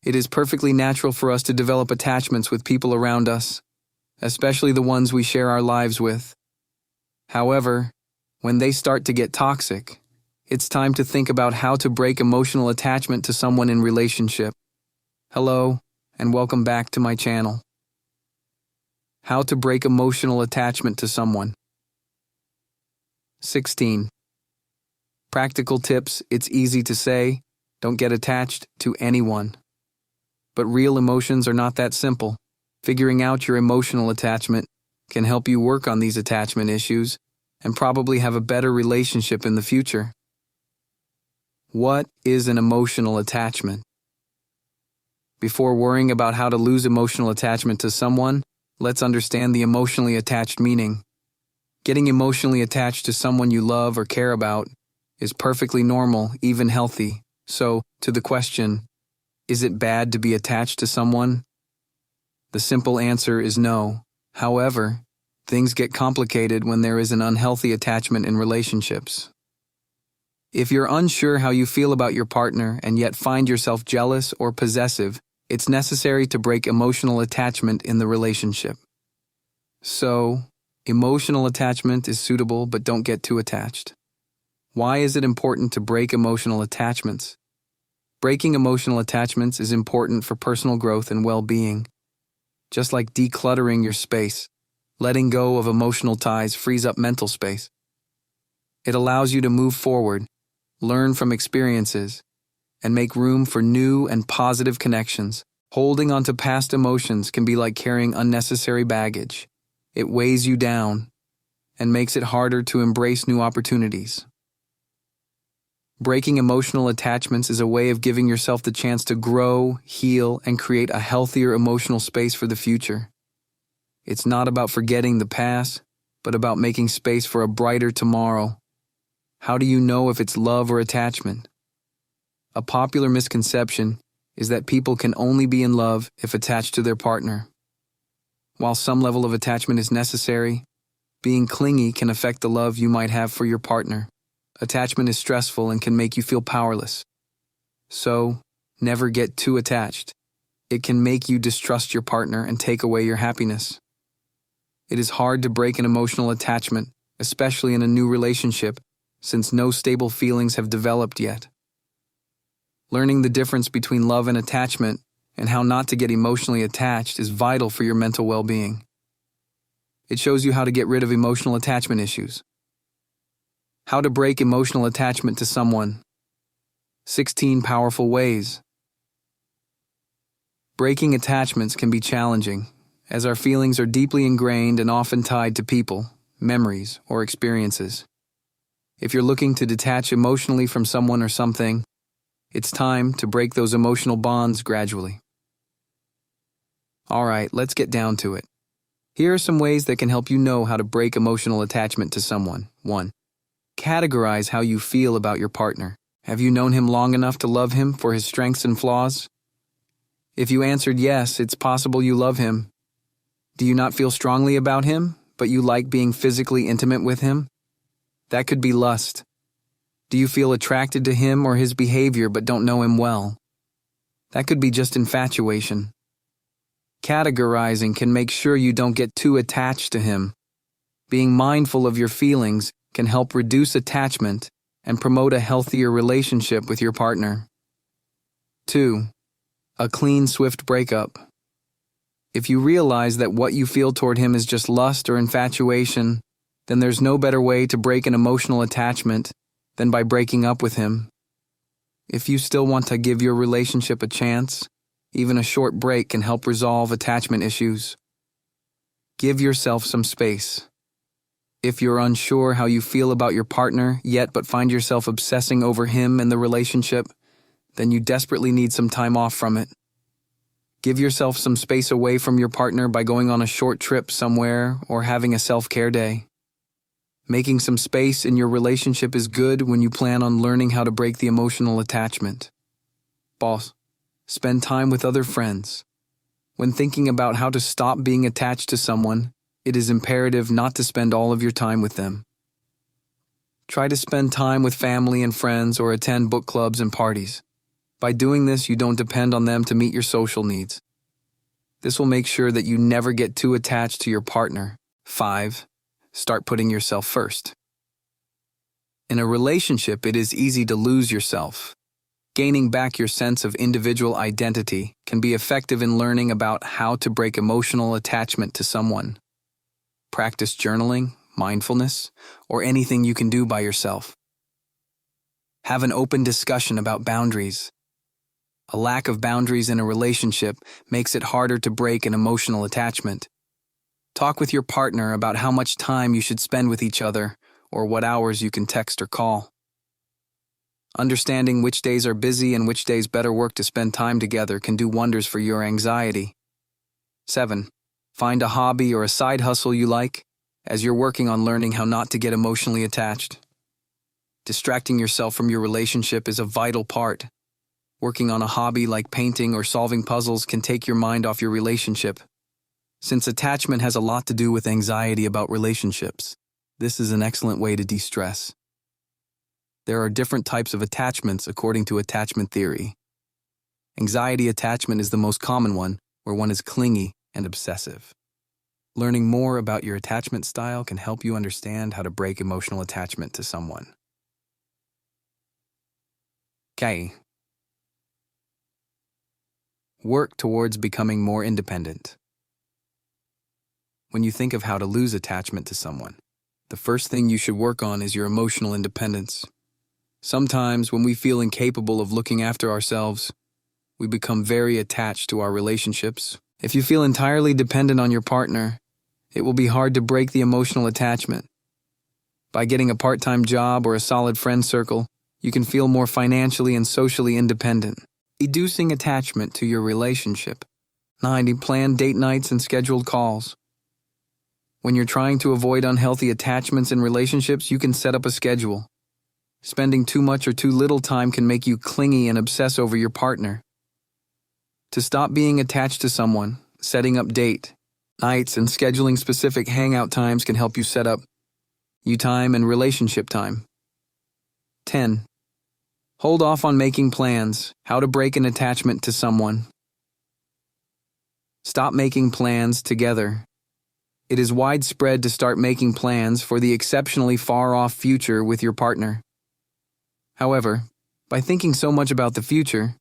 It is perfectly natural for us to develop attachments with people around us, especially the ones we share our lives with. However, when they start to get toxic, it's time to think about how to break emotional attachment to someone in relationship. Hello, and welcome back to my channel. How to break emotional attachment to someone. 16. Practical tips. It's easy to say, don't get attached to anyone. But real emotions are not that simple. Figuring out your emotional attachment can help you work on these attachment issues and probably have a better relationship in the future. What is an emotional attachment? Before worrying about how to lose emotional attachment to someone, let's understand the emotionally attached meaning. Getting emotionally attached to someone you love or care about is perfectly normal, even healthy. So, to the question, is it bad to be attached to someone? The simple answer is no. However, things get complicated when there is an unhealthy attachment in relationships. If you're unsure how you feel about your partner and yet find yourself jealous or possessive, it's necessary to break emotional attachment in the relationship. So, emotional attachment is suitable, but don't get too attached. Why is it important to break emotional attachments? Breaking emotional attachments is important for personal growth and well-being. Just like decluttering your space, letting go of emotional ties frees up mental space. It allows you to move forward, learn from experiences, and make room for new and positive connections. Holding onto past emotions can be like carrying unnecessary baggage. It weighs you down and makes it harder to embrace new opportunities. Breaking emotional attachments is a way of giving yourself the chance to grow, heal, and create a healthier emotional space for the future. It's not about forgetting the past, but about making space for a brighter tomorrow. How do you know if it's love or attachment? A popular misconception is that people can only be in love if attached to their partner. While some level of attachment is necessary, being clingy can affect the love you might have for your partner. Attachment is stressful and can make you feel powerless. So, never get too attached. It can make you distrust your partner and take away your happiness. It is hard to break an emotional attachment, especially in a new relationship, since no stable feelings have developed yet. Learning the difference between love and attachment and how not to get emotionally attached is vital for your mental well-being. It shows you how to get rid of emotional attachment issues. How to break emotional attachment to someone. 16 powerful ways. Breaking attachments can be challenging, as our feelings are deeply ingrained and often tied to people, memories, or experiences. If you're looking to detach emotionally from someone or something, it's time to break those emotional bonds gradually. Alright, let's get down to it. Here are some ways that can help you know how to break emotional attachment to someone. 1. Categorize how you feel about your partner. Have you known him long enough to love him for his strengths and flaws? If you answered yes, it's possible you love him. Do you not feel strongly about him, but you like being physically intimate with him? That could be lust. Do you feel attracted to him or his behavior but don't know him well? That could be just infatuation. Categorizing can make sure you don't get too attached to him. Being mindful of your feelings can help reduce attachment and promote a healthier relationship with your partner. 2. A clean, swift breakup. If you realize that what you feel toward him is just lust or infatuation, then there's no better way to break an emotional attachment than by breaking up with him. If you still want to give your relationship a chance, even a short break can help resolve attachment issues. Give yourself some space. If you're unsure how you feel about your partner yet but find yourself obsessing over him and the relationship, then you desperately need some time off from it. Give yourself some space away from your partner by going on a short trip somewhere or having a self-care day. Making some space in your relationship is good when you plan on learning how to break the emotional attachment. Boss, spend time with other friends. When thinking about how to stop being attached to someone, it is imperative not to spend all of your time with them. Try to spend time with family and friends or attend book clubs and parties. By doing this, you don't depend on them to meet your social needs. This will make sure that you never get too attached to your partner. 5. Start putting yourself first. In a relationship, it is easy to lose yourself. Gaining back your sense of individual identity can be effective in learning about how to break emotional attachment to someone. Practice journaling, mindfulness, or anything you can do by yourself. Have an open discussion about boundaries. A lack of boundaries in a relationship makes it harder to break an emotional attachment. Talk with your partner about how much time you should spend with each other or what hours you can text or call. Understanding which days are busy and which days better work to spend time together can do wonders for your anxiety. 7. Find a hobby or a side hustle you like as you're working on learning how not to get emotionally attached. Distracting yourself from your relationship is a vital part. Working on a hobby like painting or solving puzzles can take your mind off your relationship. Since attachment has a lot to do with anxiety about relationships, this is an excellent way to de-stress. There are different types of attachments according to attachment theory. Anxiety attachment is the most common one, where one is clingy and obsessive. Learning more about your attachment style can help you understand how to break emotional attachment to someone. K. Work towards becoming more independent. When you think of how to lose attachment to someone, the first thing you should work on is your emotional independence. Sometimes, when we feel incapable of looking after ourselves, we become very attached to our relationships. If you feel entirely dependent on your partner, it will be hard to break the emotional attachment. By getting a part-time job or a solid friend circle, you can feel more financially and socially independent, reducing attachment to your relationship. 9. Plan date nights and scheduled calls. When you're trying to avoid unhealthy attachments in relationships, you can set up a schedule. Spending too much or too little time can make you clingy and obsess over your partner. To stop being attached to someone, setting up date nights and scheduling specific hangout times can help you set up you time and relationship time. 10. Hold off on making plans. How to break an attachment to someone. Stop making plans together. It is widespread to start making plans for the exceptionally far-off future with your partner. However, by thinking so much about the future,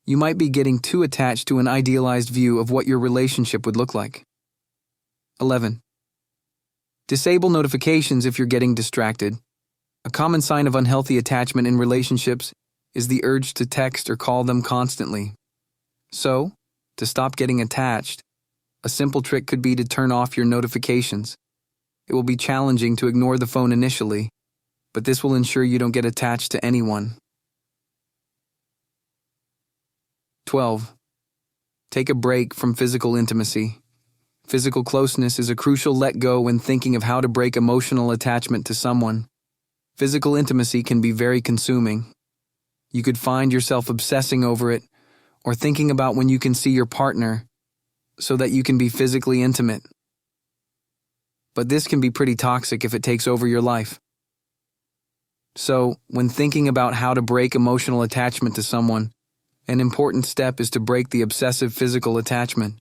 you might be getting too attached to an idealized view of what your relationship would look like. 11. Disable notifications if you're getting distracted. A common sign of unhealthy attachment in relationships is the urge to text or call them constantly. So, to stop getting attached, a simple trick could be to turn off your notifications. It will be challenging to ignore the phone initially, but this will ensure you don't get attached to anyone. 12. Take a break from physical intimacy. Physical closeness is a crucial let go when thinking of how to break emotional attachment to someone. Physical intimacy can be very consuming. You could find yourself obsessing over it or thinking about when you can see your partner so that you can be physically intimate. But this can be pretty toxic if it takes over your life. So, when thinking about how to break emotional attachment to someone, an important step is to break the obsessive physical attachment.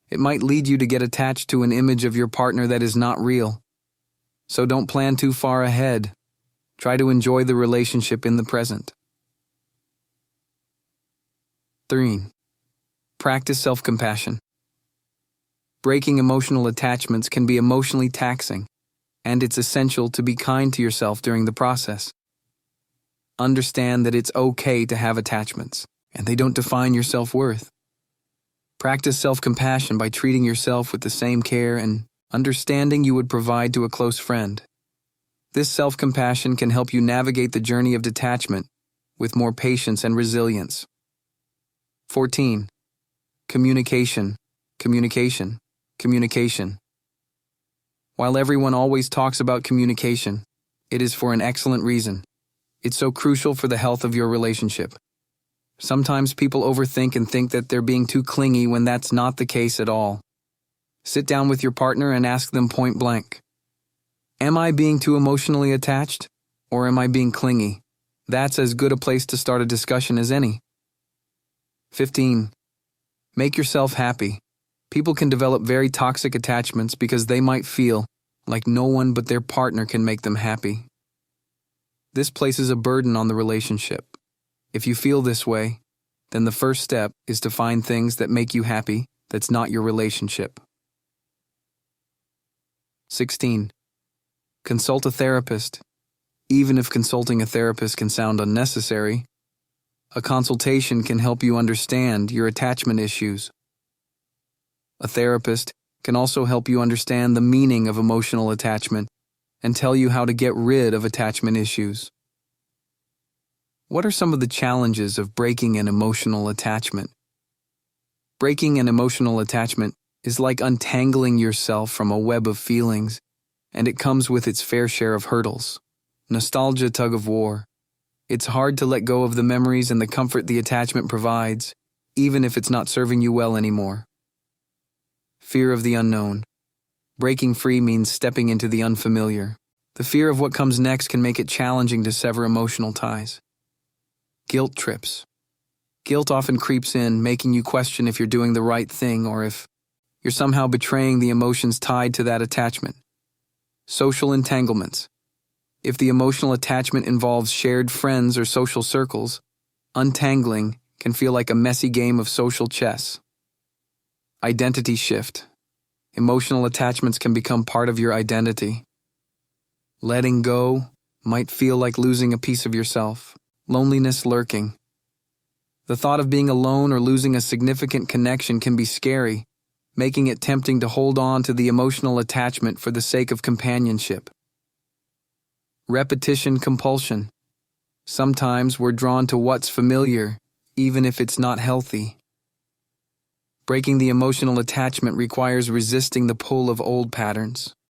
It might lead you to get attached to an image of your partner that is not real. So don't plan too far ahead. Try to enjoy the relationship in the present. 3. Practice self-compassion. Breaking emotional attachments can be emotionally taxing, and it's essential to be kind to yourself during the process. Understand that it's okay to have attachments, and they don't define your self-worth. Practice self-compassion by treating yourself with the same care and understanding you would provide to a close friend. This self-compassion can help you navigate the journey of detachment with more patience and resilience. 14. Communication, communication, communication. While everyone always talks about communication, it is for an excellent reason. It's so crucial for the health of your relationship. Sometimes people overthink and think that they're being too clingy when that's not the case at all. Sit down with your partner and ask them point blank, am I being too emotionally attached, or am I being clingy? That's as good a place to start a discussion as any. 15. Make yourself happy. People can develop very toxic attachments because they might feel like no one but their partner can make them happy. This places a burden on the relationship. If you feel this way, then the first step is to find things that make you happy that's not your relationship. 16. Consult a therapist. Even if consulting a therapist can sound unnecessary, a consultation can help you understand your attachment issues. A therapist can also help you understand the meaning of emotional attachment and tell you how to get rid of attachment issues. What are some of the challenges of breaking an emotional attachment? Breaking an emotional attachment is like untangling yourself from a web of feelings, and it comes with its fair share of hurdles. Nostalgia tug of war. It's hard to let go of the memories and the comfort the attachment provides, even if it's not serving you well anymore. Fear of the unknown. Breaking free means stepping into the unfamiliar. The fear of what comes next can make it challenging to sever emotional ties. Guilt trips. Guilt often creeps in, making you question if you're doing the right thing or if you're somehow betraying the emotions tied to that attachment. Social entanglements. If the emotional attachment involves shared friends or social circles, untangling can feel like a messy game of social chess. Identity shift. Emotional attachments can become part of your identity. Letting go might feel like losing a piece of yourself. Loneliness lurking. The thought of being alone or losing a significant connection can be scary, making it tempting to hold on to the emotional attachment for the sake of companionship. Repetition compulsion. Sometimes we're drawn to what's familiar, even if it's not healthy. Breaking the emotional attachment requires resisting the pull of old patterns.